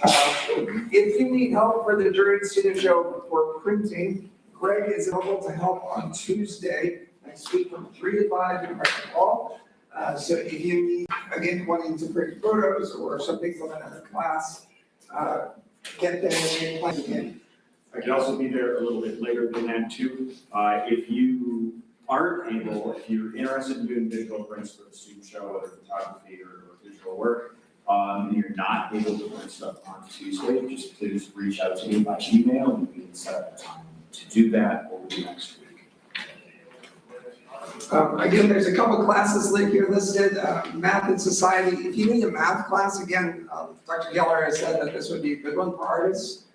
If you need help for the Juror Student Show for printing, Greg is available to help on Tuesday next week from 3 to 5 in Hartnett Hall. So if you need, again, wanting to print photos or something from another class, get them and plan again. I could also be there a little bit later than that too. If you aren't able, if you're interested in doing digital prints for the student show, whether photography or digital work, and you're not able to print stuff on Tuesday, just please reach out to me by email and we can set up a time to do that over the next week. Again, there's a couple classes here listed, math and society. If you need a math class, again, Dr. Geller has said that this would be a good one for artists.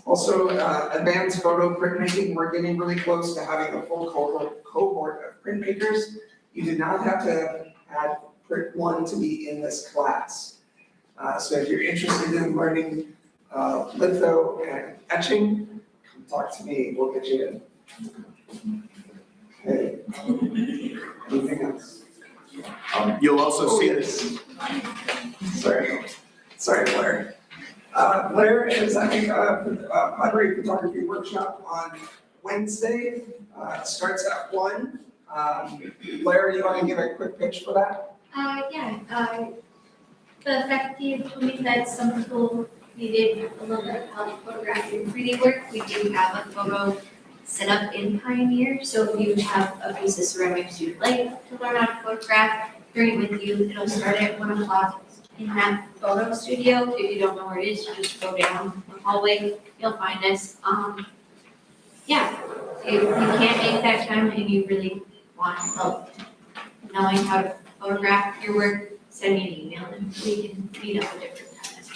Also, advanced photo printmaking, we're getting really close to having a full cohort of printmakers. You do not have to add print one to be in this class. So if you're interested in learning litho and etching, come talk to me, we'll get you in. Okay. Anything else? You'll also see this. Sorry, Blair. Blair is having a library photography workshop on Wednesday. Starts at 1. Blair, you want to give a quick pitch for that? The faculty told me that some people needed a little bit of help photographing 3D work. We do have a photo set up in Pioneer, so if you have a piece of ceramics you'd like to learn how to photograph, bring it with you. It'll start at 1 o'clock in that photo studio. If you don't know where it is, just go down the hallway, you'll find us. If you can't make that time and you really want help knowing how to photograph your work, send me an email and we can meet up a different time as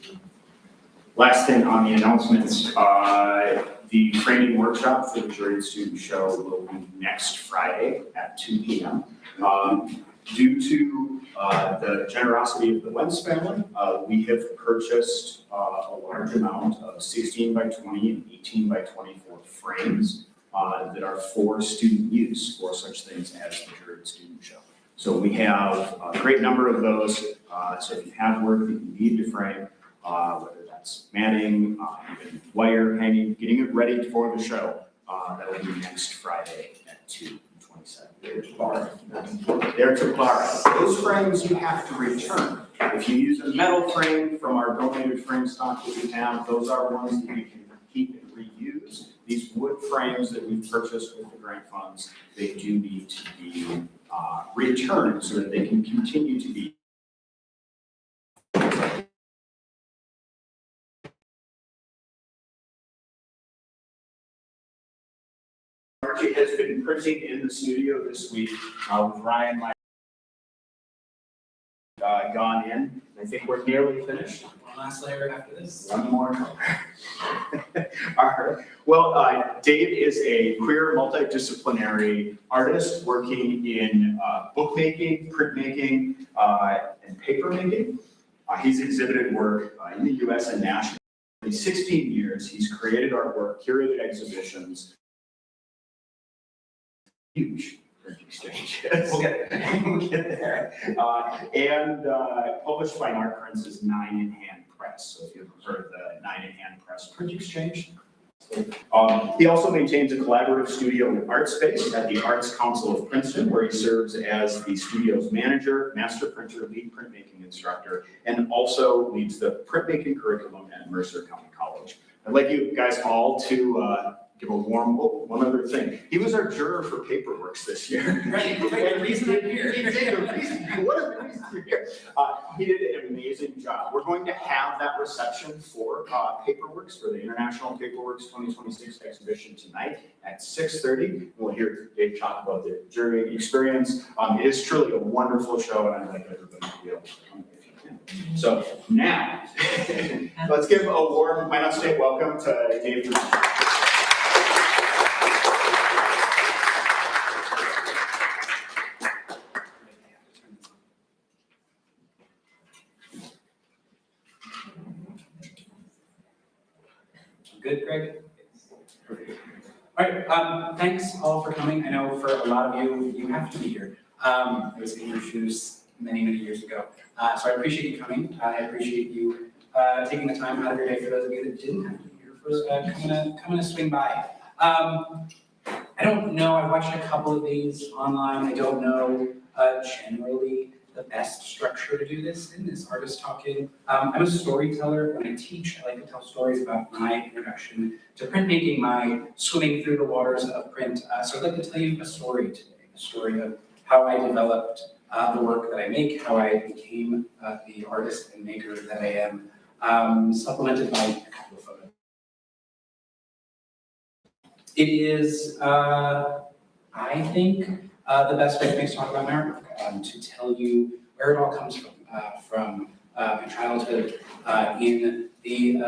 well. Last thing on the announcements, the framing workshop for the Juror Student Show will be next Friday at 2 p.m. Due to the generosity of the Wentz family, we have purchased a large amount of 16 by 20 and 18 by 24 frames that are for student use for such things as the Juror Student Show. So we have a great number of those. So if you have work that you need to frame, whether that's matting, even wire hanging, getting it ready for the show, that will be next Friday at 2:27. They're to borrow. Those frames you have to return. If you use a metal frame from our donated frame stock that we have, those are ones that you can keep and reuse. These wood frames that we've purchased with the grant funds, they do need to be returned so that they can continue to be DiMarchi has been printing in the studio this week with Ryan gone in. I think we're nearly finished. One last layer after this. One more. All right. Well, Dave is a queer multidisciplinary artist working in bookmaking, printmaking, and papermaking. He's exhibited work in the U.S. and nationally. For 16 years, he's created artwork, curated exhibitions. Huge print exchanges. We'll get there. And published by Art Prince's 9-in-Hand Press. So if you've heard of the 9-in-Hand Press print exchange. He also maintains a collaborative studio in ArtSpace at the Arts Council of Princeton, where he serves as the studio's manager, master printer, lead printmaking instructor, and also leads the printmaking curriculum at Mercer County College. I'd like you guys all to give a warm, one other thing. He was our juror for Paperworks this year. Right, the reason I'm here. What are the reasons you're here? He did an amazing job. We're going to have that reception for Paperworks, for the International Paperworks 2026 exhibition tonight at 6:30. We'll hear Dave talk about the jury experience. It is truly a wonderful show, and I'd like everybody to be able to come if you can. So now, let's give a warm Minot State welcome to Dave DiMarchi. Good, Greg? All right, thanks all for coming. I know for a lot of you, you have to be here. I was introduced many, many years ago. So I appreciate you coming. I appreciate you taking the time out of your day, for those of you that didn't have to be here, for coming to swing by. I don't know, I've watched a couple of these online. I don't know generally the best structure to do this in, this artist talking. I'm a storyteller. When I teach, I like to tell stories about my introduction to printmaking, my swimming through the waters of print. So I'd like to tell you a story today, a story of how I developed the work that I make, how I became the artist and maker that I am, supplemented by a couple of photos. It is, I think, the best way for me to talk about my artwork, to tell you where it all comes from my childhood in the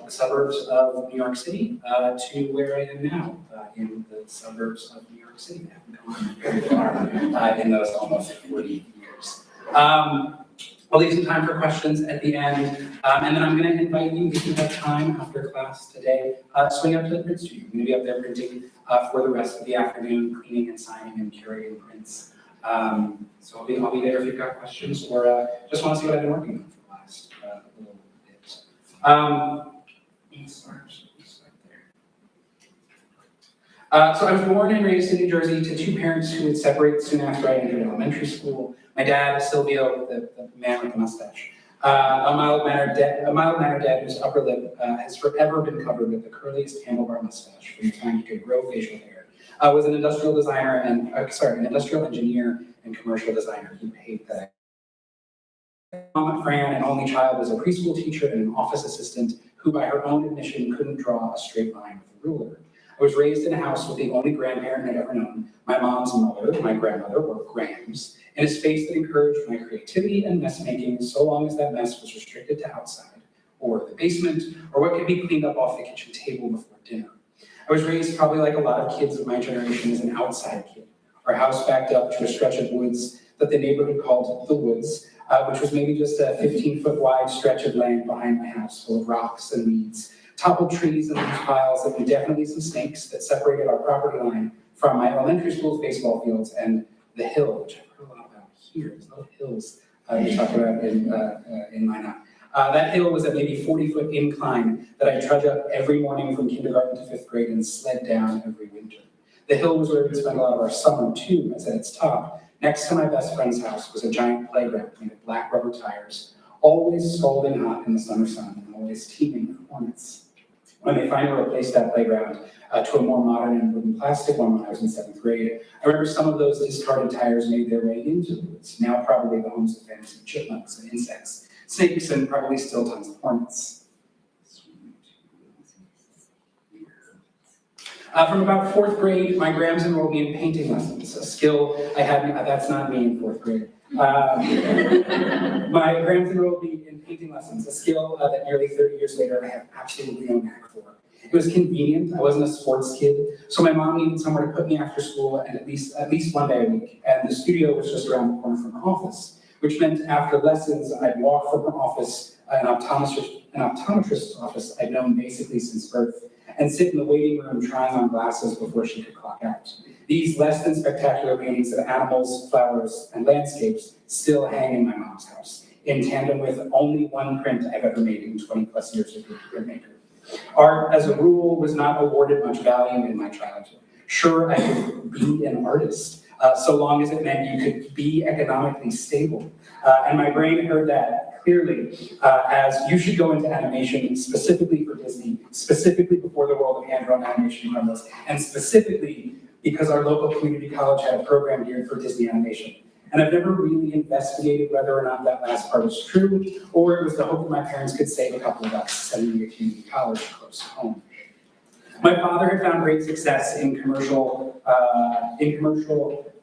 suburbs of New York City to where I am now in the suburbs of New York City. I haven't gone very far in those almost 40 years. I'll leave some time for questions at the end, and then I'm going to invite you, if you have time after class today, swing up to the print studio. I'm going to be up there printing for the rest of the afternoon, cleaning and signing and curating prints. So I'll be there if you've got questions or just want to see what I've been working on for the last little bit. Let's start there. So I was born and raised in New Jersey to two parents who would separate soon after I entered elementary school. My dad, Silvio, the man with the mustache, a mild-mannered dad whose upper lip has forever been covered with the curliest handlebar mustache from the time he could grow facial hair, was an industrial designer and, an industrial engineer and commercial designer. He paid that. Mom, Fran, an only child, was a preschool teacher and an office assistant who, by her own admission, couldn't draw a straight line with a ruler. I was raised in a house with the only grandparent I'd ever known. My mom's mother, my grandmother, were Grams, in a space that encouraged my creativity and mess making, so long as that mess was restricted to outside, or the basement, or what could be cleaned up off the kitchen table before dinner. I was raised, probably like a lot of kids of my generation, as an outside kid. Our house backed up to a stretch of woods that the neighborhood called the Woods, which was maybe just a 15-foot wide stretch of land behind my house, full of rocks and weeds, toppled trees and leaf piles, and definitely some snakes that separated our property line from my elementary school's baseball fields and the hill, which I've heard a lot about here. There's a lot of hills we talk about in Minot. That hill was a maybe 40-foot incline that I trudge up every morning from kindergarten to 5th grade and sled down every winter. The hill was where we spent a lot of our summer too, as at its top. Next to my best friend's house was a giant playground made of black rubber tires, always scalding hot in the summer sun and always teeming with hornets. When they finally replaced that playground to a more modern and wooden plastic one when I was in 7th grade, I remember some of those discarded tires made their way into the woods, now probably the homes of families of chipmunks and insects, snakes, and probably still tons of hornets. From about 4th grade, my Grams enrolled me in painting lessons, a skill I had, that's not me in 4th grade. My Grams enrolled me in painting lessons, a skill that nearly 30 years later I have absolutely no knack for. It was convenient. I wasn't a sports kid, so my mom needed somewhere to put me after school and at least one day a week. And the studio was just around the corner from her office, which meant after lessons I'd walk from her office, an optometrist's office I'd known basically since birth, and sit in the waiting room trying on glasses before she could clock out. These less than spectacular paintings of animals, flowers, and landscapes still hang in my mom's house, in tandem with only one print I've ever made in 20 plus years of being a printmaker. Art, as a rule, was not awarded much value in my childhood. Sure, I could be an artist, so long as it meant you could be economically stable. And my brain heard that clearly as you should go into animation specifically for Disney, specifically before the world of hand-drawn animation crumbles, and specifically because our local community college had a program geared for Disney animation. And I've never really investigated whether or not that last part is true, or it was the hope that my parents could save a couple of bucks sending me to community college close to home. My father had found great success in commercial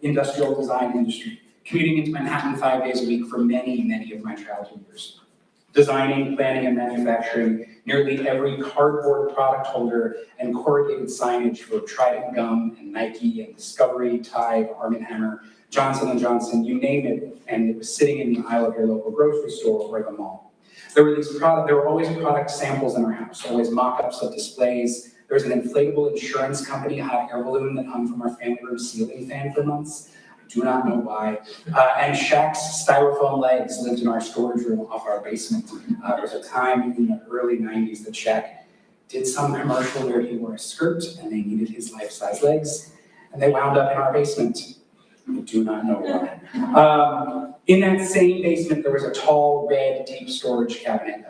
industrial design industry, commuting into Manhattan 5 days a week for many, many of my childhood years. Designing, planning, and manufacturing nearly every cardboard product holder and corrugated signage for Trident Gum and Nike and Discovery, Tide, Arm & Hammer, Johnson & Johnson, you name it, and it was sitting in the aisle of your local grocery store or the mall. There were always product samples in our house, always mock-ups of displays. There was an inflatable insurance company hot air balloon that hung from our family room ceiling fan for months. do not know why. And Shaq's styrofoam legs lived in our storage room off our basement. There was a time in the early 90s that Shaq did some commercial where he wore a skirt and they needed his life-size legs, and they wound up in our basement. I do not know why. In that same basement, there was a tall, red, deep storage cabinet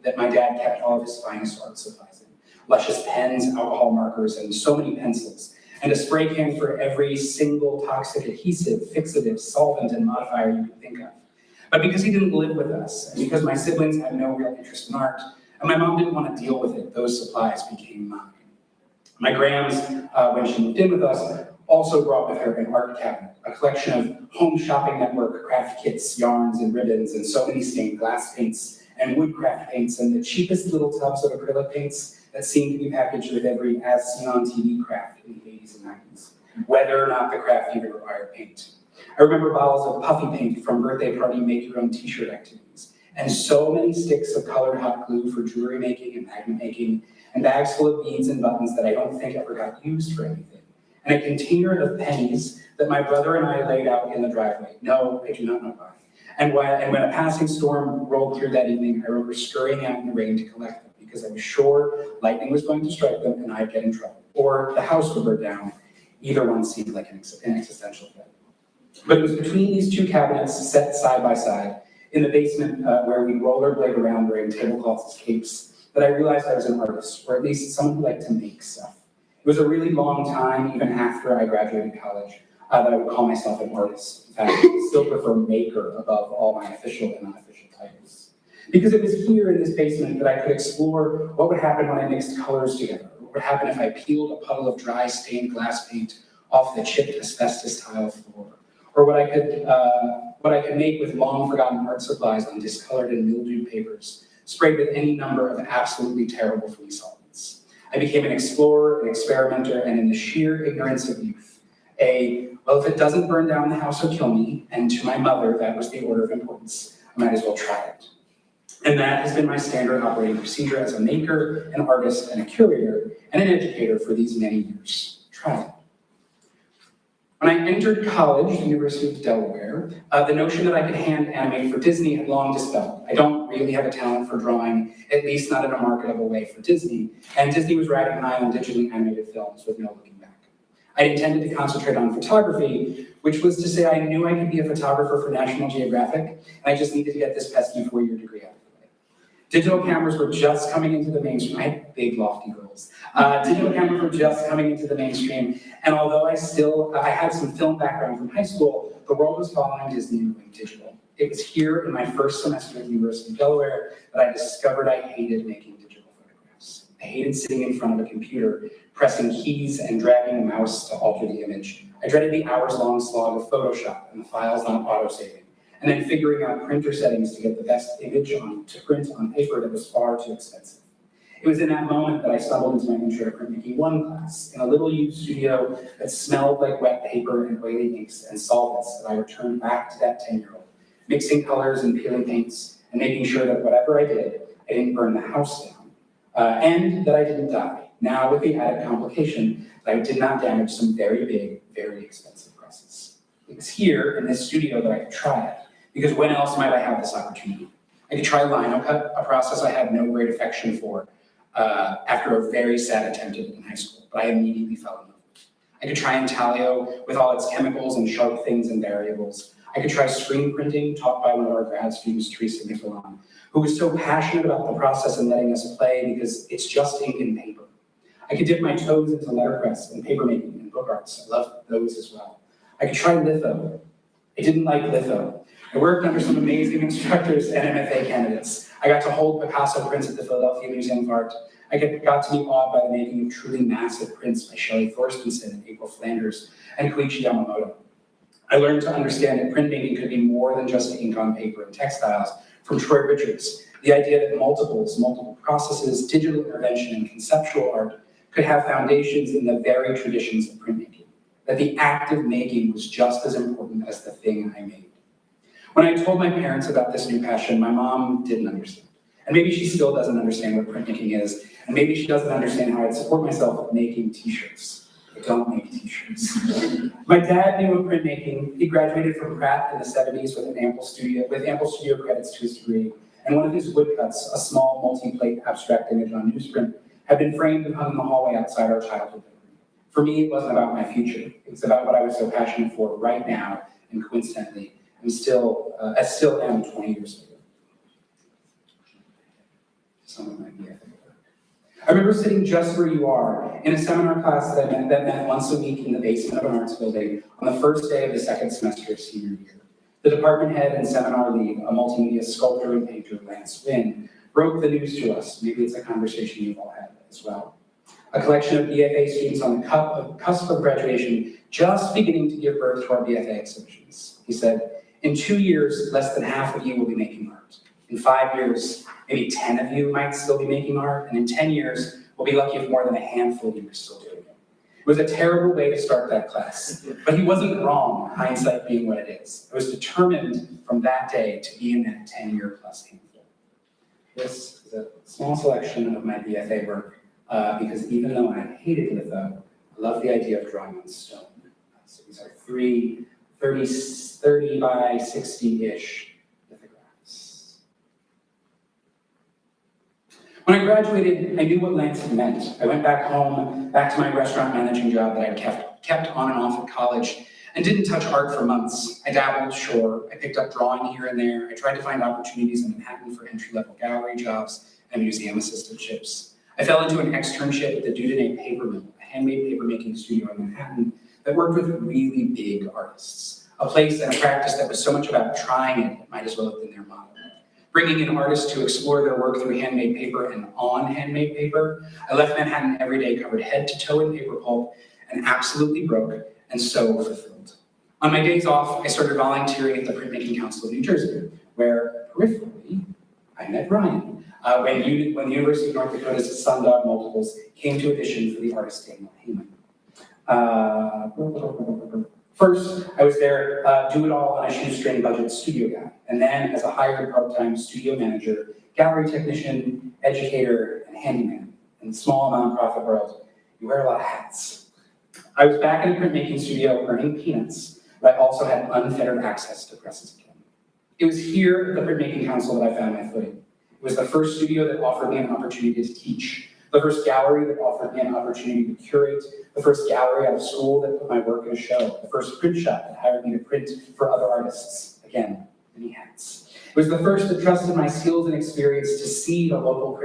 that my dad kept all of his finest art supplies in. Luscious pens, alcohol markers, and so many pencils. And a spray can for every single toxic adhesive, fixative, solvent, and modifier you could think of. But because he didn't live with us, and because my siblings had no real interest in art, and my mom didn't want to deal with it, those supplies became mine. My grams, when she moved in with us, also brought with her an art cabinet, a collection of Home Shopping Network craft kits, yarns, and ribbons, and so many stained glass paints, and woodcraft paints, and the cheapest little tubs of acrylic paints that seemed to be packaged with every as-seen-on-TV craft in the 80s and 90s, whether or not the craft even required paint. I remember bottles of puffy paint from birthday party make-your-own t-shirt activities, and so many sticks of colored hot glue for jewelry making and magnet making, and bags full of beads and buttons that I don't think ever got used for anything, and a container of pennies that my brother and I laid out in the driveway. No, I do not know why. And when a passing storm rolled through that evening, I remember scurrying out in the rain to collect them because I was sure lightning was going to strike them and I'd get in trouble, or the house would burn down. Either one seemed like an existential threat. But it was between these two cabinets set side by side in the basement where we rollerblade around wearing tablecloths as capes that I realized I was an artist, or at least someone who liked to make stuff. It was a really long time, even after I graduated college, that I would call myself an artist. In fact, I still prefer maker above all my official and unofficial titles. Because it was here in this basement that I could explore what would happen when I mixed colors together. What would happen if I peeled a puddle of dry stained glass paint off the chipped asbestos tile floor. Or what I could make with long forgotten art supplies on discolored and mildewed papers, sprayed with any number of absolutely terrible free solvents. I became an explorer, an experimenter, and in the sheer ignorance of youth, well, if it doesn't burn down the house or kill me, and to my mother, that was the order of importance, I might as well try it. And that has been my standard operating procedure as a maker, an artist, and a curator, and an educator for these many years. Try it. When I entered college, the University of Delaware, the notion that I could hand animate for Disney had long dispelled. I don't really have a talent for drawing, at least not in a marketable way for Disney, and Disney was riding high on digitally animated films with no looking back. I intended to concentrate on photography, which was to say I knew I could be a photographer for National Geographic, and I just needed to get this pesky 4-year degree out of the way. Digital cameras were just coming into the mainstream. I had big, lofty goals. Digital cameras were just coming into the mainstream, and although I had some film background from high school, the world was following Disney and going digital. It was here in my first semester at the University of Delaware that I discovered I hated making digital photographs. I hated sitting in front of a computer, pressing keys and dragging a mouse to alter the image. I dreaded the hours-long slog of Photoshop and the files not auto-saving, and then figuring out printer settings to get the best image to print on paper that was far too expensive. It was in that moment that I stumbled into my Intro to Printmaking 1 class, in a little used studio that smelled like wet paper and oily inks and solvents that I returned back to that 10-year-old, mixing colors and peeling paints, and making sure that whatever I did, I didn't burn the house down, and that I didn't die. Now with the added complication that I did not damage some very big, very expensive presses. It was here in this studio that I could try it, because when else might I have this opportunity? I could try lino cut, a process I had no great affection for after a very sad attempt at it in high school, but I immediately fell in love with it. I could try intaglio with all its chemicals and sharp things and variables. I could try screen printing, taught by one of our grad students, Teresa Nicolon, who was so passionate about the process and letting us play because it's just ink and paper. I could dip my toes into letterpress and papermaking and book arts. I love those as well. I could try litho. I didn't like litho. I worked under some amazing instructors and MFA candidates. I got to hold Picasso prints at the Philadelphia Museum of Art. I got to be awed by the making of truly massive prints by Shelley Thorstenson and April Flanders and Koichi Yamamoto. I learned to understand that printmaking could be more than just ink on paper and textiles from Troy Richards. The idea that multiple processes, digital intervention, and conceptual art could have foundations in the very traditions of printmaking. That the act of making was just as important as the thing I made. When I told my parents about this new passion, my mom didn't understand. And maybe she still doesn't understand what printmaking is, and maybe she doesn't understand how I'd support myself with making t-shirts. I don't make t-shirts. pictures. My dad knew of printmaking. He graduated from Pratt in the 70s with ample studio credits to his degree. And one of his woodcuts, a small multi-plate abstract image on newsprint, had been framed and hung in the hallway outside our childhood living. For me, it wasn't about my future. It was about what I was so passionate for right now, and coincidentally, I still am 20 years later. Some of my BFA work. I remember sitting just where you are in a seminar class that met once a week in the basement of an arts building on the first day of the second semester of senior year. The department head and seminar lead, a multimedia sculptor and painter, Lance Wynn, broke the news to us. Maybe it's a conversation you've all had as well. A collection of BFA students on the cusp of graduation, just beginning to give birth to our BFA exhibitions. He said, in 2 years, less than half of you will be making art. In 5 years, maybe 10 of you might still be making art. And in 10 years, we'll be lucky if more than a handful of you are still doing it. It was a terrible way to start that class, but he wasn't wrong, hindsight being what it is. I was determined from that day to be in that 10-year plus handful. This is a small selection of my BFA work, because even though I hated litho, I love the idea of drawing on stone. So these are 30 by 60-ish lithographs. When I graduated, I knew what Lance had meant. I went back home, back to my restaurant managing job that I'd kept on and off at college, and didn't touch art for months. I dabbled, sure. I picked up drawing here and there. I tried to find opportunities in Manhattan for entry-level gallery jobs and museum assistantships. I fell into an externship at the Dudene Paper Mill, a handmade papermaking studio in Manhattan that worked with really big artists. A place and a practice that was so much about trying it might as well have been their motto. Bringing in artists to explore their work through handmade paper and on handmade paper, I left Manhattan every day covered head to toe in paper pulp and absolutely broke and so fulfilled. On my days off, I started volunteering at the Printmaking Council of New Jersey, where peripherally, I met Ryan, when the University of North Dakota's Sundog Multiples came to audition for the artist Daniel Heyman. First, I was their do-it-all on a shoestring budget studio guy, and then as a hired part-time studio manager, gallery technician, educator, and handyman. In the small nonprofit world, you wear a lot of hats. I was back in a printmaking studio earning peanuts, but I also had unfettered access to presses again. It was here at the Printmaking Council that I found my footing. It was the first studio that offered me an opportunity to teach, the first gallery that offered me an opportunity to curate, the first gallery out of school that put my work in a show, the first print shop that hired me to print for other artists. Again, many hats. It was the first that trusted my skills and experience to seed a local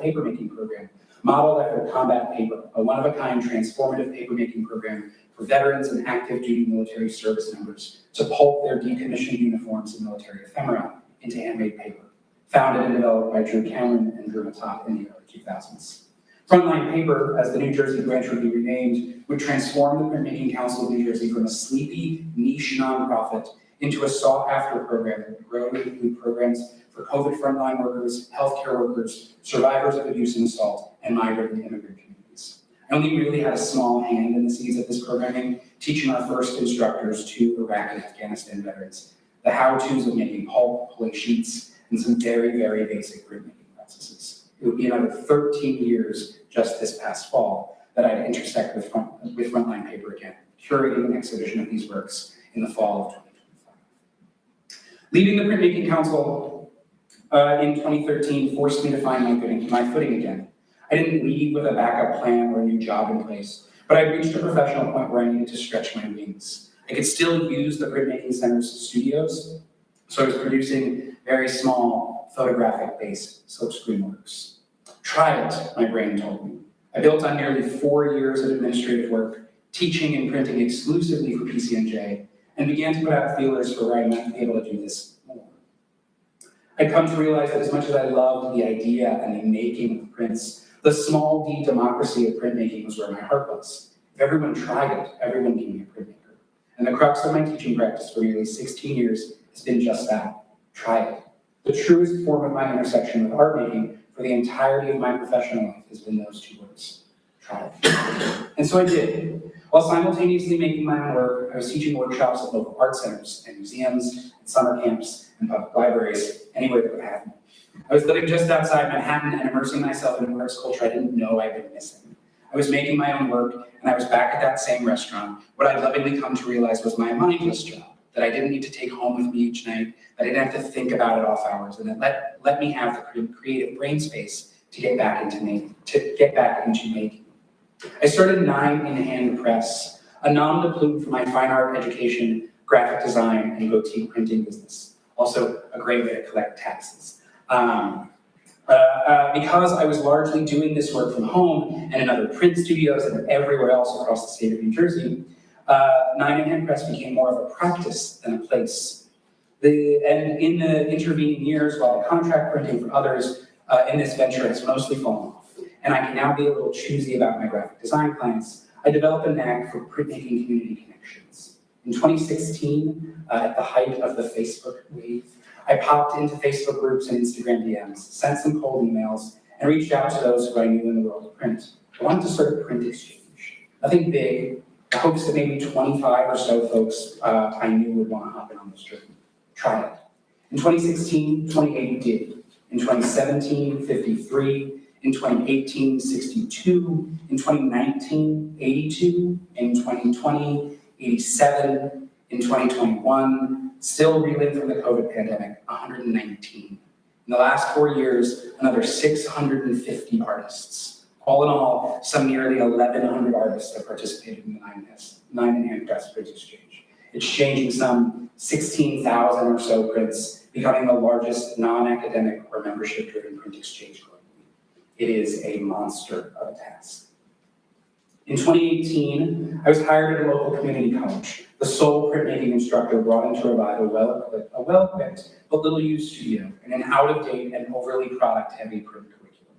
papermaking program, modeled after Combat Paper, a one-of-a-kind transformative papermaking program for veterans and active duty military service members to pulp their decommissioned uniforms and military ephemera into handmade paper. Founded and developed by Drew Cameron and Drew Matop in the early 2000s. Frontline Paper, as the New Jersey branch would be renamed, would transform the Printmaking Council of New Jersey from a sleepy, niche nonprofit into a sought-after program that would grow to include programs for COVID frontline workers, healthcare workers, survivors of abuse and assault, and migrant and immigrant communities. I only really had a small hand in the seeds of this programming, teaching our first instructors to Iraq and Afghanistan veterans the how-tos of making pulp, pulling sheets, and some very, very basic printmaking processes. It would be another 13 years just this past fall that I'd intersect with Frontline Paper again, curating an exhibition of these works in the fall of 2025. Leaving the Printmaking Council in 2013 forced me to find my footing again. I didn't leave with a backup plan or a new job in place, but I reached a professional point where I needed to stretch my wings. I could still use the Printmaking Center's studios, so I was producing very small, photographic-based silkscreen works. Try it, my brain told me. I built on nearly 4 years of administrative work, teaching and printing exclusively for PCNJ, and began to put out feelers for where I might be able to do this more. I'd come to realize that as much as I loved the idea and the making of prints, the small d democracy of printmaking was where my heart was. If everyone tried it, everyone can be a printmaker. And the crux of my teaching practice for nearly 16 years has been just that. Try it. The truest form of my intersection with art making for the entirety of my professional life has been those two words. Try it. And so I did. While simultaneously making my own work, I was teaching workshops at local art centers and museums and summer camps and public libraries, anywhere that would have me. I was living just outside Manhattan and immersing myself in an arts culture I didn't know I'd been missing. I I was making my own work, and I was back at that same restaurant. What I'd lovingly come to realize was my mindless job, that I didn't need to take home with me each night, that I didn't have to think about it off hours, and that let me have the creative brain space to get back into making. I started 9 in Hand Press, a nom de plume for my fine art education, graphic design, and boutique printing business. Also a great way to collect taxes. Because I was largely doing this work from home and in other print studios and everywhere else across the state of New Jersey, 9 in Hand Press became more of a practice than a place. And in the intervening years, while the contract printing for others in this venture has mostly fallen off, and I can now be a little choosy about my graphic design clients, I developed a knack for printmaking community connections. In 2016, at the height of the Facebook wave, I popped into Facebook groups and Instagram DMs, sent some cold emails, and reached out to those who I knew in the world of print. I wanted to start a print exchange. Nothing big, the hopes that maybe 25 or so folks I knew would want to hop in on this journey. Try it. In 2016, 28 did. In 2017, 53. In 2018, 62. In 2019, 82. In 2020, 87. In 2021, still reeling from the COVID pandemic, 119. In the last 4 years, another 650 artists. All in all, some nearly 1,100 artists have participated in the 9 in Hand Press Print Exchange, exchanging some 16,000 or so prints, becoming the largest non-academic or membership-driven print exchange globally. It is a monster of a task. In 2018, I was hired at a local community college, the sole printmaking instructor brought in to provide a well-equipped but little-used studio and an out-of-date and overly product-heavy print curriculum.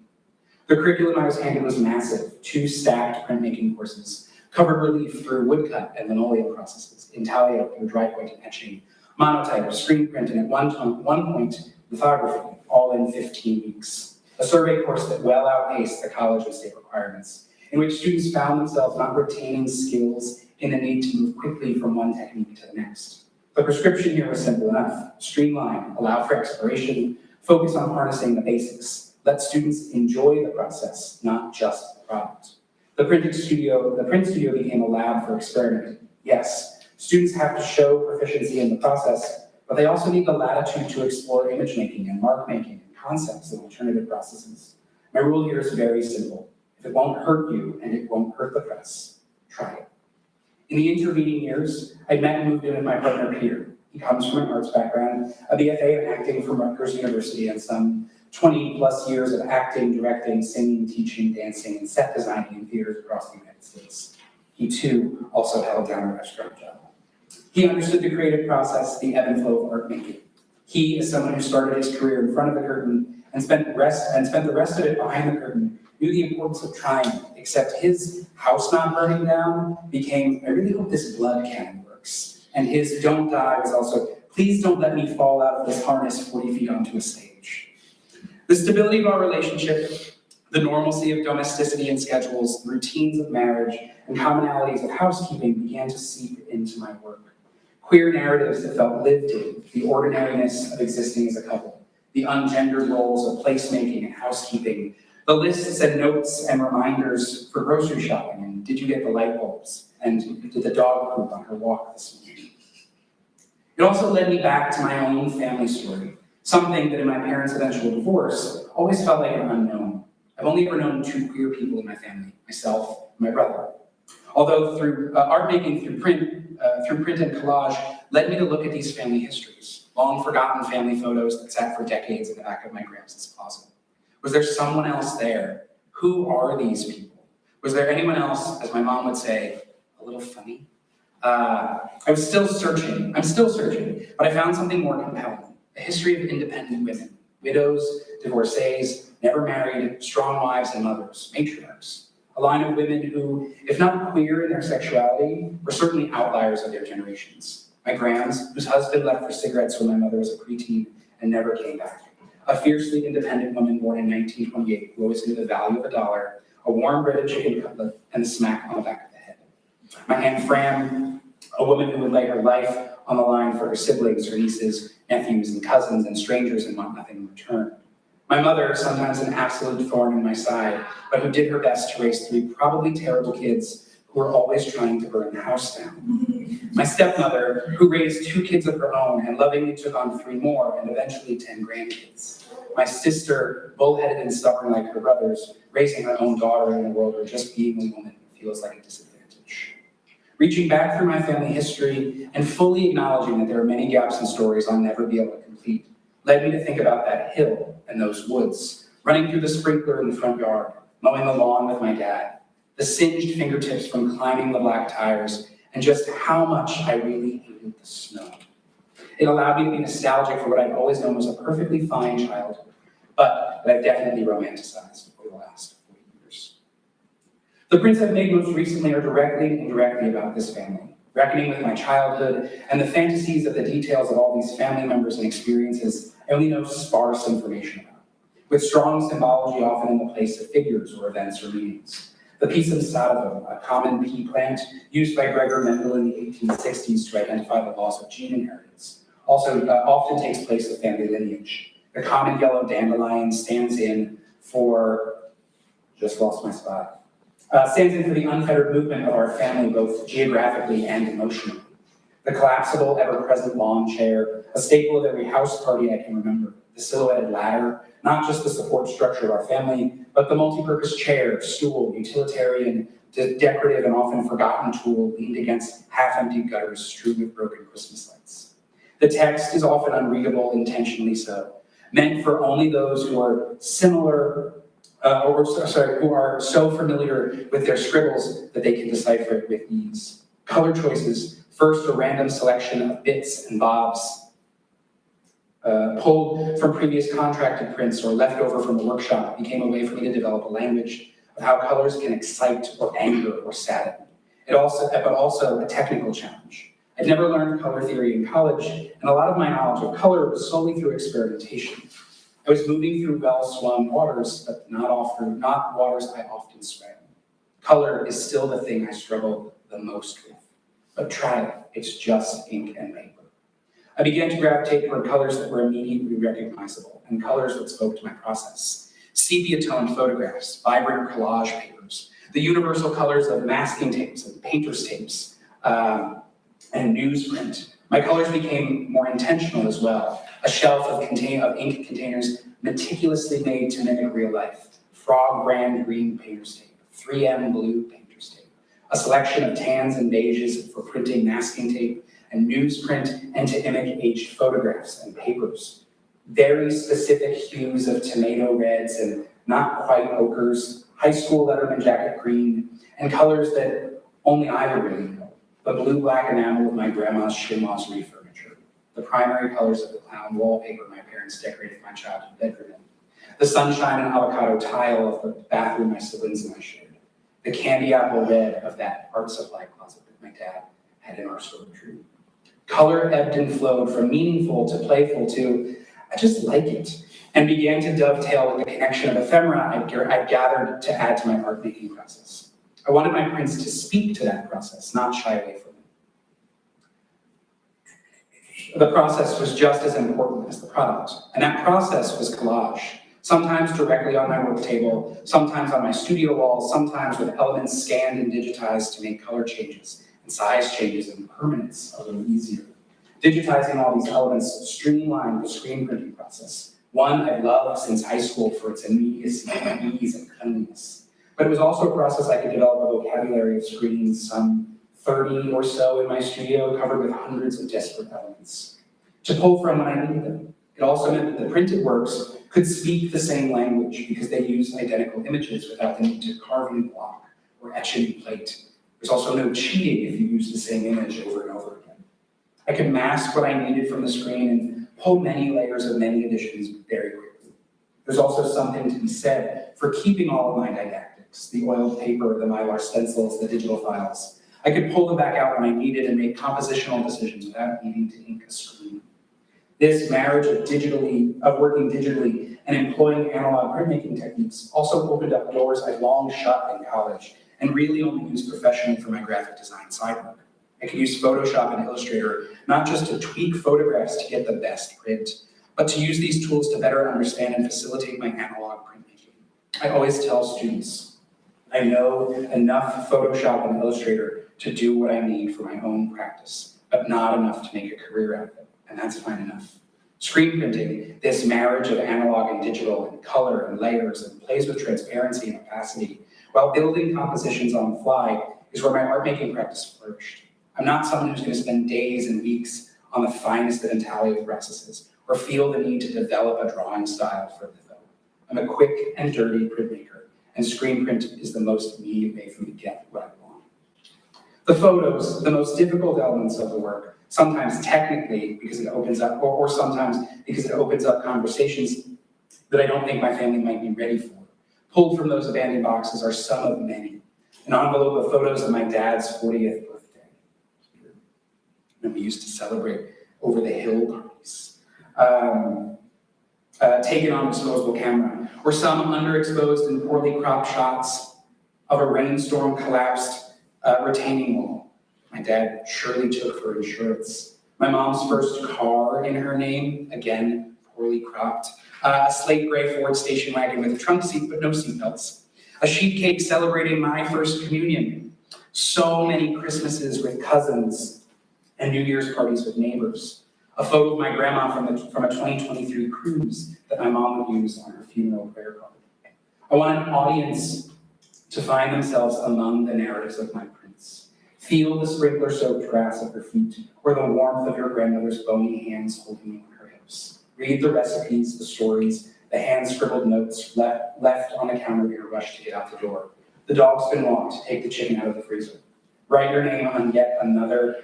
The curriculum I was handed was massive, 2 stacked printmaking courses, covered relief through woodcut and linoleum processes, intaglio through dry point and etching, monotype, screen print, and at one point, lithography, all in 15 weeks. A survey course that well outpaced the college and state requirements, in which students found themselves not retaining skills in the need to move quickly from one technique to the next. The prescription here was simple enough: streamline, allow for exploration, focus on harnessing the basics, let students enjoy the process, not just the product. The print studio became a lab for experimenting. Yes, students have to show proficiency in the process, but they also need the latitude to explore image making and mark making and concepts and alternative processes. My rule here is very simple. If it won't hurt you and it won't hurt the press, try it. In the intervening years, I met and moved in with my partner, Peter. He comes from an arts background, a BFA in acting from Rutgers University, and some 20 plus years of acting, directing, singing, teaching, dancing, and set designing in theaters across the United States. He too also held down a restaurant job. He understood the creative process, the ebb and flow of art making. He, as someone who started his career in front of the curtain and spent the rest of it behind the curtain, knew the importance of trying, except his house not burning down became, I really hope this blood cannon works. And his don't die was also, please don't let me fall out of this harness 40 feet onto a stage. The stability of our relationship, the normalcy of domesticity and schedules, the routines of marriage, and commonalities of housekeeping began to seep into my work. Queer narratives that felt lived in, the ordinariness of existing as a couple, the ungendered roles of placemaking and housekeeping, the lists and notes and reminders for grocery shopping, and did you get the light bulbs, and did the dog poop on her walk this morning? It also led me back to my own family story, something that in my parents' eventual divorce always felt like an unknown. I've only ever known 2 queer people in my family, myself and my brother. Although through art making, through print and collage, led me to look at these family histories, long forgotten family photos that sat for decades in the back of my gramps' closet. Was there someone else there? Who are these people? Was there anyone else, as my mom would say, a little funny? I'm still searching, but I found something more compelling. A history of independent women, widows, divorcees, never married, strong wives and mothers, matriarchs. A line of women who, if not queer in their sexuality, were certainly outliers of their generations. My grams, whose husband left for cigarettes when my mother was a preteen and never came back. A fiercely independent woman born in 1928 who always knew the value of a dollar, a warm breaded chicken cutlet, and a smack on the back of the head. My Aunt Fran, a woman who would lay her life on the line for her siblings, her nieces, nephews, and cousins, and strangers and want nothing in return. My mother, sometimes an absolute thorn in my side, but who did her best to raise 3 probably terrible kids who were always trying to burn the house down. My stepmother, who raised 2 kids of her own and lovingly took on 3 more and eventually 10 grandkids. My sister, bullheaded and stubborn like her brothers, raising her own daughter in a world where just being a woman feels like a disadvantage. Reaching back through my family history and fully acknowledging that there are many gaps in stories I'll never be able to complete led me to think about that hill and those woods, running through the sprinkler in the front yard, mowing the lawn with my dad, the singed fingertips from climbing the black tires, and just how much I really hated the snow. It allowed me to be nostalgic for what I've always known was a perfectly fine childhood, but that I've definitely romanticized over the last 4 years. The prints I've made most recently are directly and indirectly about this family, reckoning with my childhood and the fantasies of the details of all these family members and experiences I only know sparse information about, with strong symbology often in the place of figures or events or meanings. The Pisum sativum, a common pea plant used by Gregor Mendel in the 1860s to identify the laws of gene inheritance, also often takes place of family lineage. The common yellow dandelion stands in for, just lost my spot, stands in for the unfettered movement of our family both geographically and emotionally. The collapsible, ever-present lawn chair, a staple of every house party I can remember. The silhouetted ladder, not just the support structure of our family, but the multi-purpose chair, stool, utilitarian, decorative, and often forgotten tool leaned against half-empty gutters strewn with broken Christmas lights. The text is often unreadable, intentionally so, meant for only those who are who are so familiar with their scribbles that they can decipher it with ease. Color choices, first a random selection of bits and bobs, pulled from previous contracted prints or left over from the workshop, became a way for me to develop a language of how colors can excite or anger or sadden. But also a technical challenge. I'd never learned color theory in college, and a lot of my knowledge of color was solely through experimentation. I was moving through well-swum waters, but not waters I often swam. Color is still the thing I struggle the most with. But try it, it's just ink and paper. I began to gravitate toward colors that were immediately recognizable, and colors that spoke to my process. Sepia-toned photographs, vibrant collage papers, the universal colors of masking tapes and painter's tapes, and newsprint. My colors became more intentional as well. A shelf of ink containers meticulously made to mimic real life. Frog brand green painter's tape, 3M blue painter's tape. A selection of tans and beiges for printing masking tape, and newsprint and to image aged photographs and papers. Very specific hues of tomato reds and not quite ochres, high school Letterman jacket green, and colors that only I would really know. The blue-black enamel of my grandma's chinoiserie furniture. The primary colors of the clown wallpaper my parents decorated my childhood bedroom in. The sunshine and avocado tile of the bathroom my siblings and I shared. The candy apple red of that art supply closet that my dad had in our storage room. Color ebbed and flowed from meaningful to playful to, I just like it, and began to dovetail with the connection of ephemera I'd gathered to add to my art making process. I wanted my prints to speak to that process, not shy away from it. The process was just as important as the product, and that process was collage. Sometimes directly on my work table, sometimes on my studio wall, sometimes with elements scanned and digitized to make color changes and size changes and permanence a little easier. Digitizing all these elements streamlined the screen printing process, one I've loved since high school for its immediacy and ease and cleanliness. But it was also a process I could develop a vocabulary of screens, some 30 or so in my studio, covered with hundreds of disparate elements, to pull from when I needed them. It also meant that the printed works could speak the same language because they used identical images without the need to carve in block or etch in plate. There's also no cheating if you use the same image over and over again. I could mask what I needed from the screen and pull many layers of many editions very quickly. There's also something to be said for keeping all of my didactics, the oiled paper, the mylar stencils, the digital files. I could pull them back out when I needed and make compositional decisions without needing to ink a screen. This marriage of working digitally and employing analog printmaking techniques also opened up doors I'd long shut in college and really only used professionally for my graphic design side work. I could use Photoshop and Illustrator not just to tweak photographs to get the best print, but to use these tools to better understand and facilitate my analog printmaking. I always tell students, I know enough Photoshop and Illustrator to do what I need for my own practice, but not enough to make a career out of it, and that's fine enough. Screen printing, this marriage of analog and digital and color and layers and plays with transparency and opacity, while building compositions on the fly, is where my art making practice flourished. I'm not someone who's going to spend days and weeks on the finest of intaglio processes or feel the need to develop a drawing style for litho. I'm a quick and dirty printmaker, and screen print is the most immediate way for me to get what I want. The photos, the most difficult elements of the work, sometimes technically because it opens up, or sometimes because it opens up conversations that I don't think my family might be ready for. Pulled from those abandoned boxes are some of many. An envelope of photos of my dad's 40th birthday. And we used to celebrate over the hill parties. Taken on disposable camera, or some underexposed and poorly cropped shots of a rainstorm collapsed retaining wall. My dad surely took for insurance. My mom's first car in her name, again, poorly cropped. A slate gray Ford station wagon with a trunk seat but no seatbelts. A sheet cake celebrating my first communion. So many Christmases with cousins and New Year's parties with neighbors. A photo of my grandma from a 2023 cruise that my mom would use on her funeral prayer card. I want an audience to find themselves among the narratives of my prints. Feel the sprinkler-soaked grass at her feet, or the warmth of your grandmother's bony hands holding you on her hips. Read the recipes, the stories, the hand-scribbled notes left on the counter in your rush to get out the door. The dog's been walked, take the chicken out of the freezer. Write your name on yet another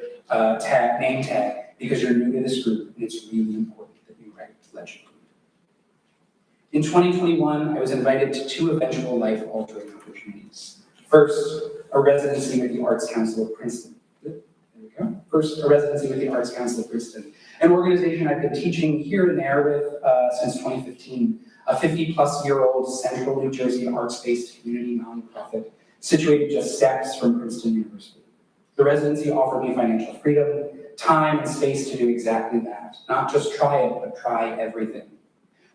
name tag, because you're new to this group, and it's really important that you write legend. In 2021, I was invited to 2 eventual life-altering opportunities. First, a residency with the Arts Council of Princeton. There we go. First, a residency with the Arts Council of Princeton, an organization I've been teaching here and there with since 2015, a 50-plus-year-old central New Jersey arts-based community nonprofit situated just steps from Princeton University. The residency offered me financial freedom, time and space to do exactly that. Not just try it, but try everything.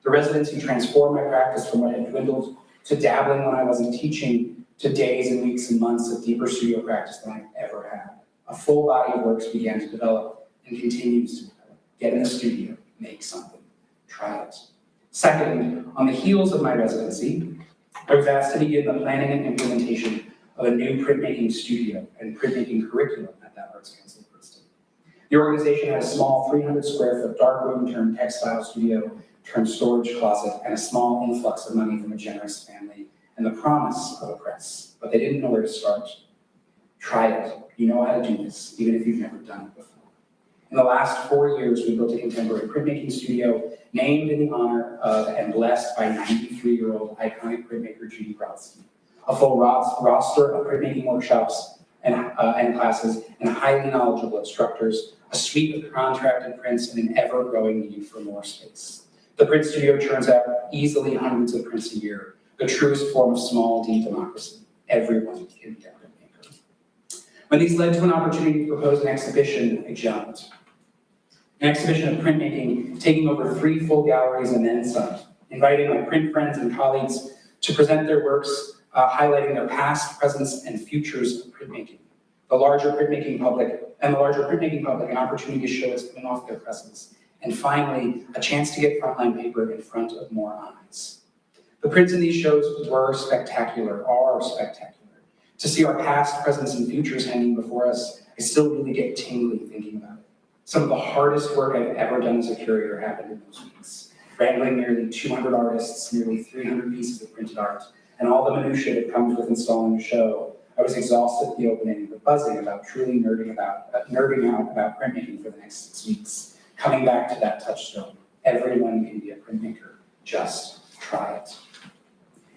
The residency transformed my practice from what had dwindled to dabbling when I wasn't teaching to days and weeks and months of deeper studio practice than I've ever had. A full body of works began to develop and continues to develop. Get in the studio, make something, try it. Second, on the heels of my residency, I was asked to begin the planning and implementation of a new printmaking studio and printmaking curriculum at that Arts Council of Princeton. The organization had a small 300 square foot darkroom turned textile studio turned storage closet and a small influx of money from a generous family and the promise of a press, but they didn't know where to start. Try it. You know how to do this, even if you've never done it before. In the last 4 years, we built a contemporary printmaking studio named in the honor of and blessed by 93-year-old iconic printmaker Judy Brodsky. A full roster of printmaking workshops and classes and highly knowledgeable instructors, a suite of contracted prints, and an ever-growing need for more space. The print studio churns out easily hundreds of prints a year, the truest form of small D democracy. Everyone can be a printmaker. When these led to an opportunity to propose an exhibition, I jumped. An exhibition of printmaking taking over 3 full galleries and then some, inviting my print friends and colleagues to present their works, highlighting their past, presence, and futures of printmaking. The larger printmaking public an opportunity to show its coming off their presence. And finally, a chance to get frontline paper in front of more eyes. The prints in these shows are spectacular. To see our past, presents, and futures hanging before us, I still really get tingly thinking about it. Some of the hardest work I've ever done as a curator happened in those weeks. Wrangling nearly 200 artists, nearly 300 pieces of printed art, and all the minutiae that comes with installing a show. I was exhausted at the opening, but buzzing about truly nerding out about printmaking for the next 6 weeks. Coming back to that touchstone, everyone can be a printmaker, just try it.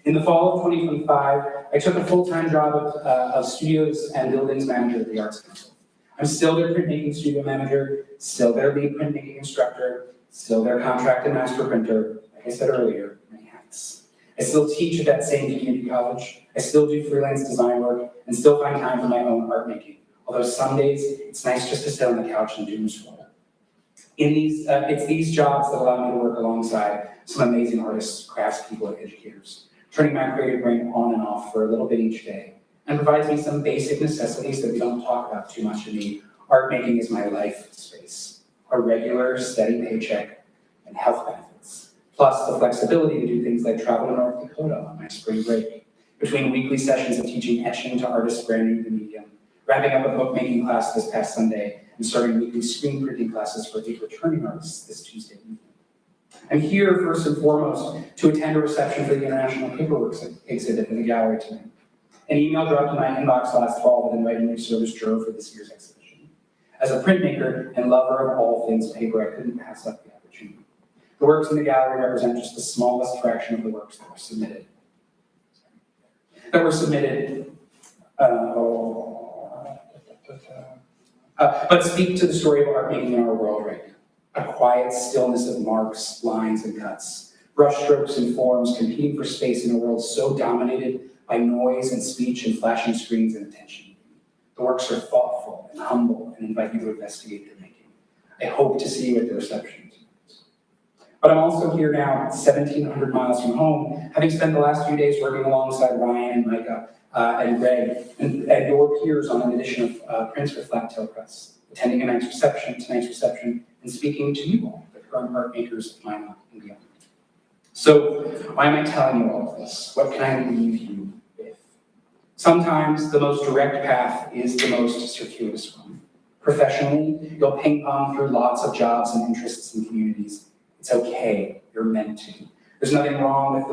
In the fall of 2025, I took a full-time job of studios and buildings manager at the Arts Council. I'm still their printmaking studio manager, still their lead printmaking instructor, still their contracted master printer, like I said earlier, many hats. I still teach at that same community college, I still do freelance design work, and still find time for my own art making. Although some days, it's nice just to sit on the couch and doom scroll. It's these jobs that allow me to work alongside some amazing artists, craftspeople, and educators, turning my creative brain on and off for a little bit each day, and provides me some basic necessities that we don't talk about too much in the art making is my life space. A regular, steady paycheck and health benefits, plus the flexibility to do things like travel to North Dakota on my spring break, between weekly sessions of teaching etching to artists brand new to the medium, wrapping up a bookmaking class this past Sunday, and starting weekly screen printing classes for 8 returning artists this Tuesday evening. I'm here first and foremost to attend a reception for the International Paperwork exhibit in the gallery tonight. An email dropped in my inbox last fall that invited me to serve as juror for this year's exhibition. As a printmaker and lover of all things paper, I couldn't pass up the opportunity. The works in the gallery represent just the smallest fraction of the works that were submitted. But speak to the story of art making in our world right now. A quiet stillness of marks, lines, and cuts, brushstrokes and forms competing for space in a world so dominated by noise and speech and flashing screens and attention. The works are thoughtful and humble and invite you to investigate their making. I hope to see you at the reception tonight. But I'm also here now, 1,700 miles from home, having spent the last few days working alongside Ryan and Micah and Greg and your peers on an edition of Prints for Flat Tail Press, attending tonight's reception, and speaking to you all, the current art makers of Minot and beyond. So, why am I telling you all of this? What can I leave you with? Sometimes the most direct path is the most circuitous one. Professionally, you'll ping pong through lots of jobs and interests and communities. It's okay, you're meant to. There's nothing wrong with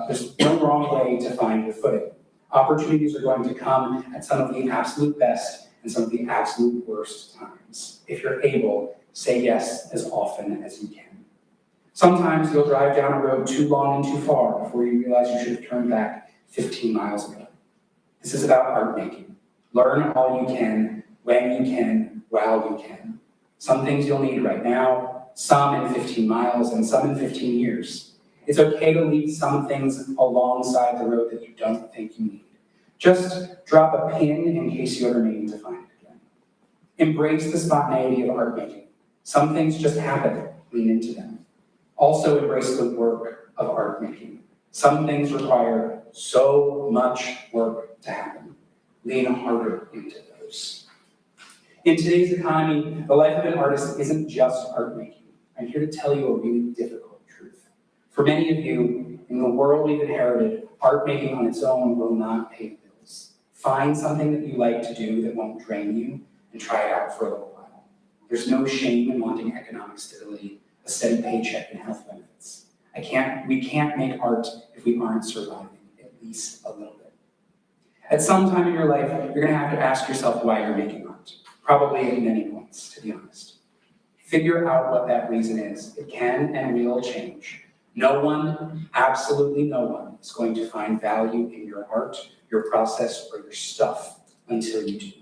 there's no wrong way to find your footing. Opportunities are going to come at some of the absolute best and some of the absolute worst times. If you're able, say yes as often as you can. Sometimes you'll drive down a road too long and too far before you realize you should have turned back 15 miles ago. This is about art making. Learn all you can, when you can, while you can. Some things you'll need right now, some in 15 miles, and some in 15 years. It's okay to leave some things alongside the road that you don't think you need. Just drop a pin in case you ever need to find it again. Embrace the spontaneity of art making. Some things just happen, lean into them. Also embrace the work of art making. Some things require so much work to happen. Lean harder into those. In today's economy, the life of an artist isn't just art making. I'm here to tell you a really difficult truth. For many of you, in the world we've inherited, art making on its own will not pay the bills. Find something that you like to do that won't drain you and try it out for a little while. There's no shame in wanting economic stability, a steady paycheck, and health benefits. We can't make art if we aren't surviving, at least a little bit. At some time in your life, you're gonna have to ask yourself why you're making art. Probably at many points, to be honest. Figure out what that reason is. It can and will change. No one, absolutely no one, is going to find value in your art, your process, or your stuff until you do.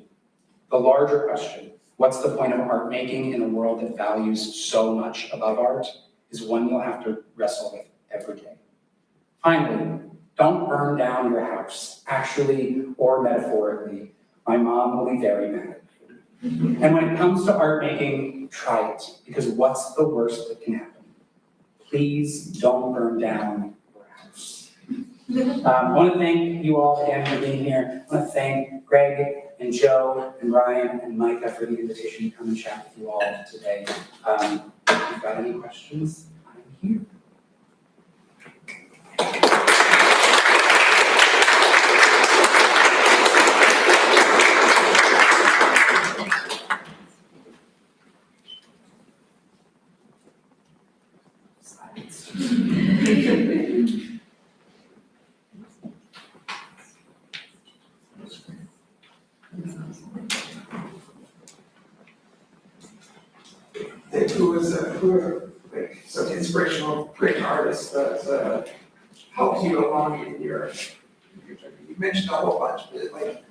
The larger question, what's the point of art making in a world that values so much above art, is one you'll have to wrestle with every day. Finally, don't burn down your house, actually or metaphorically. My mom will be very mad at you. And when it comes to art making, try it, because what's the worst that can happen? Please don't burn down your house. I want to thank you all again for being here. I want to thank Greg and Joe and Ryan and Micah for the invitation to come and chat with you all today. If you've got any questions, I'm here. Who are like such inspirational, great artists that helped you along in your journey? You mentioned a whole bunch, but like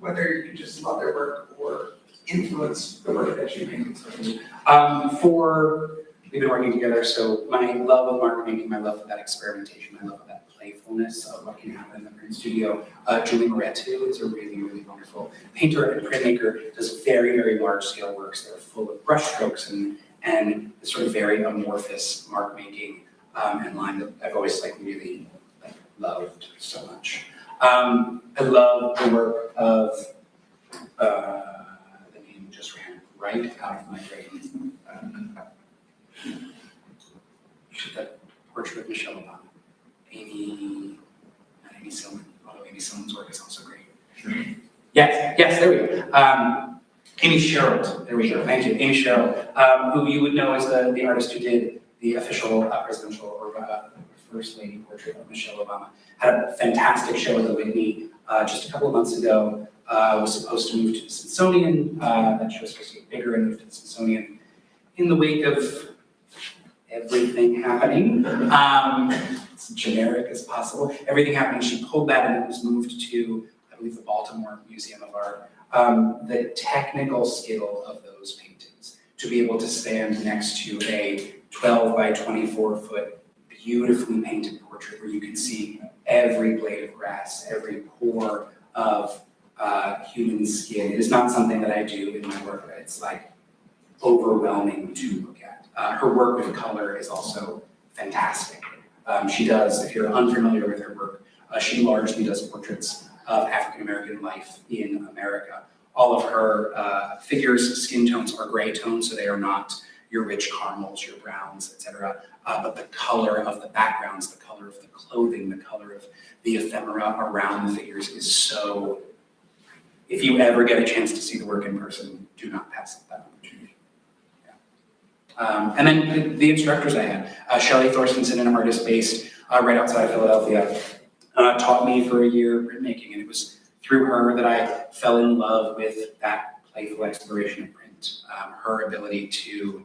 whether you just love their work or influence the work that you make. We've been working together, so my love of art making, my love of that experimentation, my love of that playfulness of what can happen in the print studio. Julie Moretu is a really, really wonderful painter and printmaker, does very, very large scale works that are full of brushstrokes and this sort of very amorphous mark making and line that I've always really loved so much. I love the work of, the name just ran right out of my brain. The portrait of Michelle Obama. Amy Silman, although Amy Silman's work is also great. Sure. Yes, there we go. Amy Sherrill, there we go, thank you. Amy Sherrill, who you would know as the artist who did the official presidential or First Lady portrait of Michelle Obama. Had a fantastic show at the Whitney just a couple of months ago. Was supposed to move to the Smithsonian. That show was supposed to get bigger and move to the Smithsonian in the wake of everything happening. As generic as possible. Everything happening, she pulled that and it was moved to, I believe, the Baltimore Museum of Art. The technical skill of those paintings, to be able to stand next to a 12 by 24 foot beautifully painted portrait where you can see every blade of grass, every pore of human skin. It is not something that I do in my work. It's overwhelming to look at. Her work with color is also fantastic. She does, if you're unfamiliar with her work, she largely does portraits of African American life in America. All of her figures' skin tones are gray tones, so they are not your rich caramels, your browns, etc. But the color of the backgrounds, the color of the clothing, the color of the ephemera around the figures is so. If you ever get a chance to see the work in person, do not pass up that opportunity. Yeah. And then the instructors I had, Shelley Thorstenson, an artist based right outside of Philadelphia, taught me for a year printmaking, and it was through her that I fell in love with that playful exploration of print. Her ability to,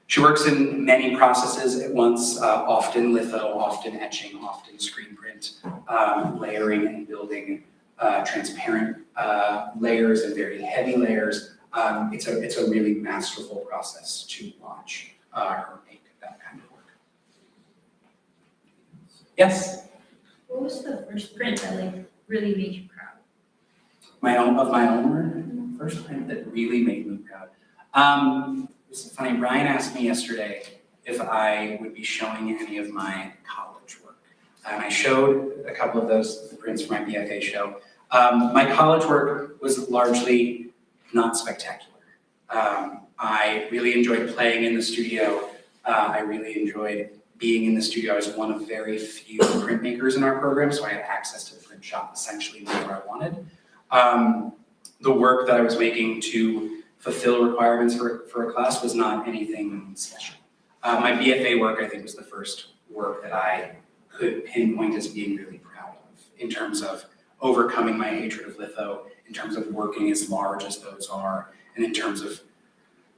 she works in many processes at once, often litho, often etching, often screen print, layering and building transparent layers and very heavy layers. It's a really masterful process to watch her make that kind of work. Yes? What was the first print that really made you proud? My own work? First print that really made me proud. It's funny, Brian asked me yesterday if I would be showing any of my college work. And I showed a couple of those, the prints for my BFA show. My college work was largely not spectacular. I really enjoyed playing in the studio. I really enjoyed being in the studio. I was one of very few printmakers in our program, so I had access to the print shop essentially whenever I wanted. The work that I was making to fulfill requirements for a class was not anything special. My BFA work, I think, was the first work that I could pinpoint as being really proud of in terms of overcoming my hatred of litho, in terms of working as large as those are, and in terms of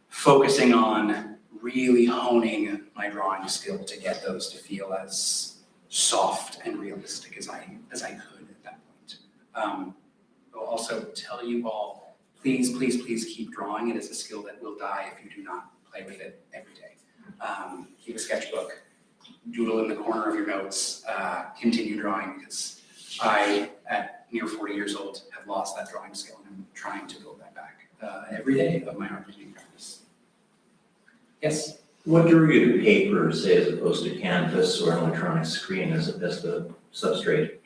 focusing on really honing my drawing skill to get those to feel as soft and realistic as I could at that point. I'll also tell you all, please keep drawing. It is a skill that will die if you do not play with it every day. Keep a sketchbook, doodle in the corner of your notes, continue drawing, because I, at near 40 years old, have lost that drawing skill, and I'm trying to build that back every day of my art making practice. Yes? What drew you to paper, say, as opposed to canvas or an electronic screen as the substrate?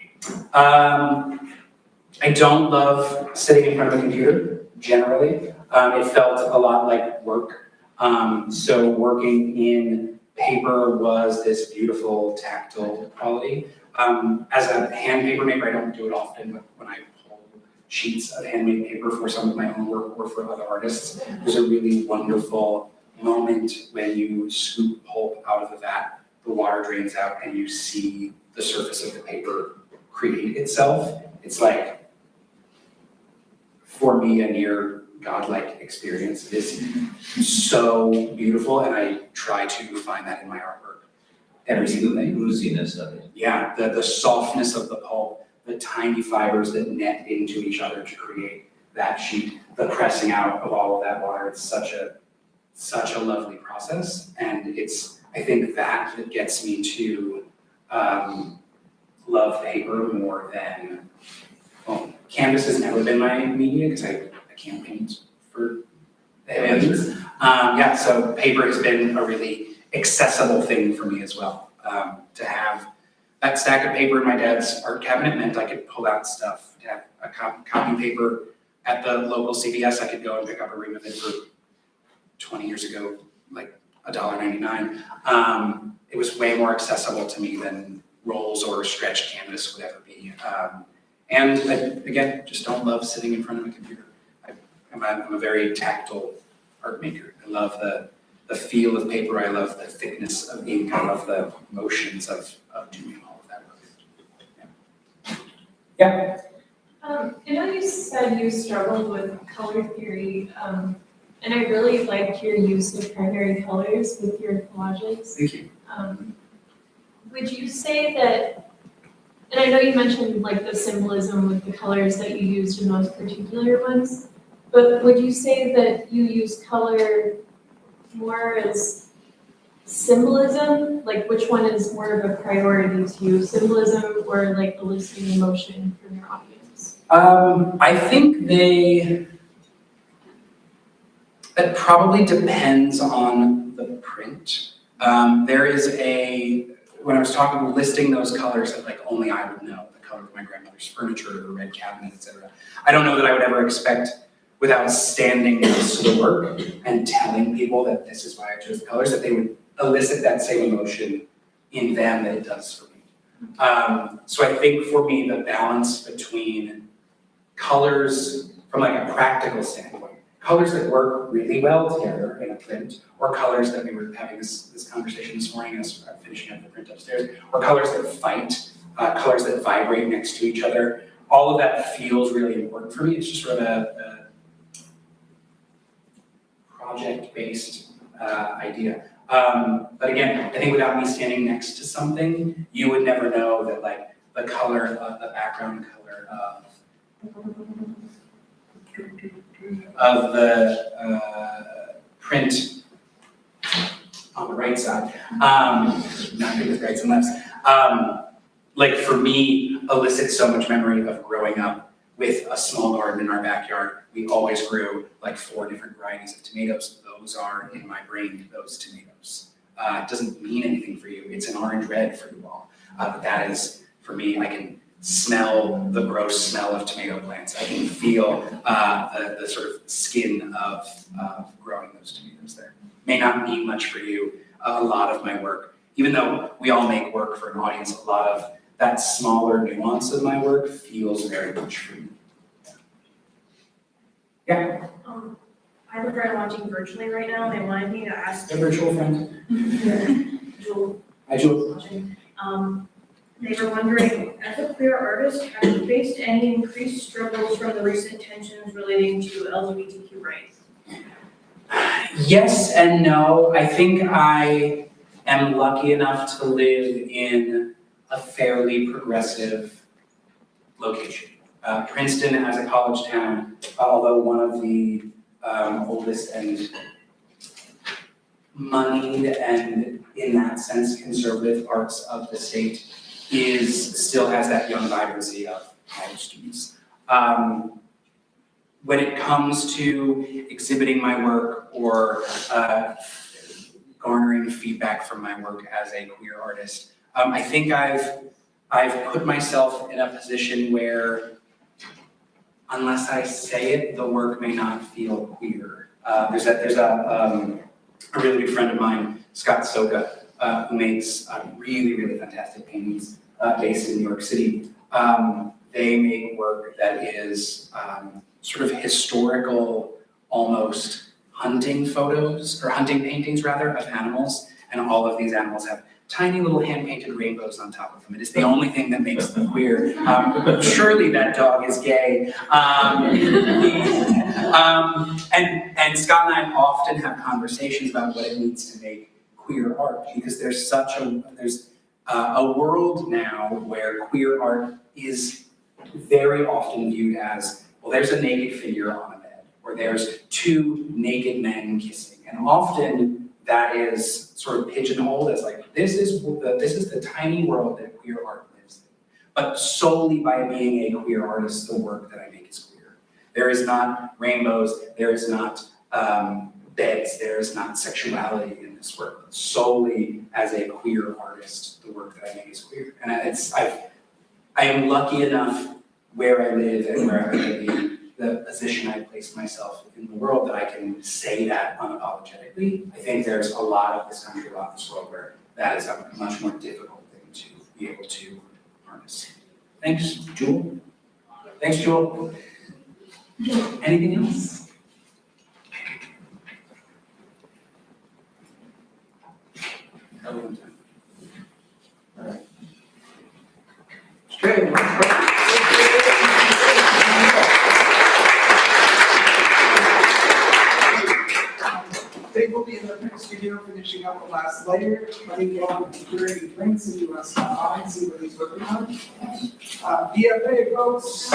I don't love sitting in front of a computer, generally. It felt a lot like work. So working in paper was this beautiful tactile quality. As a hand paper maker, I don't do it often, but when I pull sheets of handmade paper for some of my own work or for other artists, there's a really wonderful moment when you scoop pulp out of the vat, the water drains out, and you see the surface of the paper create itself. It's like, for me, a near godlike experience. It is so beautiful, and I try to find that in my artwork every single day. Ooziness of it. Yeah, the softness of the pulp, the tiny fibers that net into each other to create that sheet, the pressing out of all of that water. It's such a lovely process, and it's, I think, that gets me to love paper more than, well, canvas has never been my media because I can't paint for hands. Yeah, so paper has been a really accessible thing for me as well. To have that stack of paper in my dad's art cabinet meant I could pull out stuff. To have a copy paper at the local CVS, I could go and pick up a ream of it for 20 years ago, like $1.99. It was way more accessible to me than rolls or stretched canvas would ever be. And I, again, just don't love sitting in front of a computer. I'm a very tactile art maker. I love the feel of paper. I love the thickness of ink. I love the motions of doing all of that work. Yeah. I know you said you struggled with color theory, and I really liked your use of primary colors with your collages. Thank you. Would you say that, and I know you mentioned like the symbolism with the colors that you used in those particular ones, but would you say that you use color more as symbolism? Like which one is more of a priority to you, symbolism or like eliciting emotion from your audience? I think that probably depends on the print. There is when I was listing those colors that like only I would know, the color of my grandmother's furniture, the red cabinet, etc. I don't know that I would ever expect, without standing next to the work and telling people that this is why I chose the colors, that they would elicit that same emotion in them that it does for me. So I think for me, the balance between colors from like a practical standpoint, colors that work really well together in a print, or colors that we were having this conversation this morning as I'm finishing up the print upstairs, or colors that fight, colors that vibrate next to each other. All of that feels really important for me. It's just sort of a project-based idea. But again, I think without me standing next to something, you would never know that like the color of the background color of the print on the right side, not good with rights and lefts, like for me, elicits so much memory of growing up with a small garden in our backyard. We always grew like 4 different varieties of tomatoes. Those are in my brain, those tomatoes. It doesn't mean anything for you. It's an orange red for you all. But that is, for me, I can smell the gross smell of tomato plants. I can feel the sort of skin of growing those tomatoes there. May not mean much for you. A lot of my work, even though we all make work for an audience, a lot of that smaller nuance of my work feels very much for me. Yeah. I have a friend watching virtually right now, and they wanted me to ask A virtual friend. Jewel. Hi, Jules. Watching. They were wondering, as a queer artist, have you faced any increased struggles from the recent tensions relating to LGBTQ rights? Yes and no. I think I am lucky enough to live in a fairly progressive location. Princeton as a college town, although one of the oldest and moneyed and in that sense conservative parts of the state, still has that young vibrancy of college students. When it comes to exhibiting my work or garnering feedback from my work as a queer artist, I think I've put myself in a position where, unless I say it, the work may not feel queer. There's a really good friend of mine, Scott Soka, who makes really, really fantastic paintings based in New York City. They make work that is sort of historical, almost hunting photos, or hunting paintings rather, of animals. And all of these animals have tiny little hand-painted rainbows on top of them. It is the only thing that makes them queer. Surely that dog is gay. And Scott and I often have conversations about what it means to make queer art, because there's a world now where queer art is very often viewed as, well, there's a naked figure on a bed, or there's 2 naked men kissing. And often that is sort of pigeonholed as like, this is the tiny world that queer art lives in. But solely by being a queer artist, the work that I make is queer. There is not rainbows, there is not begs there is not sexuality in this work, but solely as a queer artist, the work that I make is queer. And I am lucky enough where I live and where I live in the position I place myself in the world that I can say that unapologetically. I think there's a lot of this country, a lot of this world where that is a much more difficult thing to be able to harness. Thanks, Jewel. Thanks, Jewel. Anything else? Okay. They will be in the print studio finishing up the last layer, letting you on curating prints, and you want to stop by and see what he's working on. BFA folks,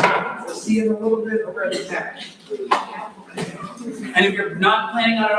we'll see you in a little bit over at the tech. And if you're not planning on it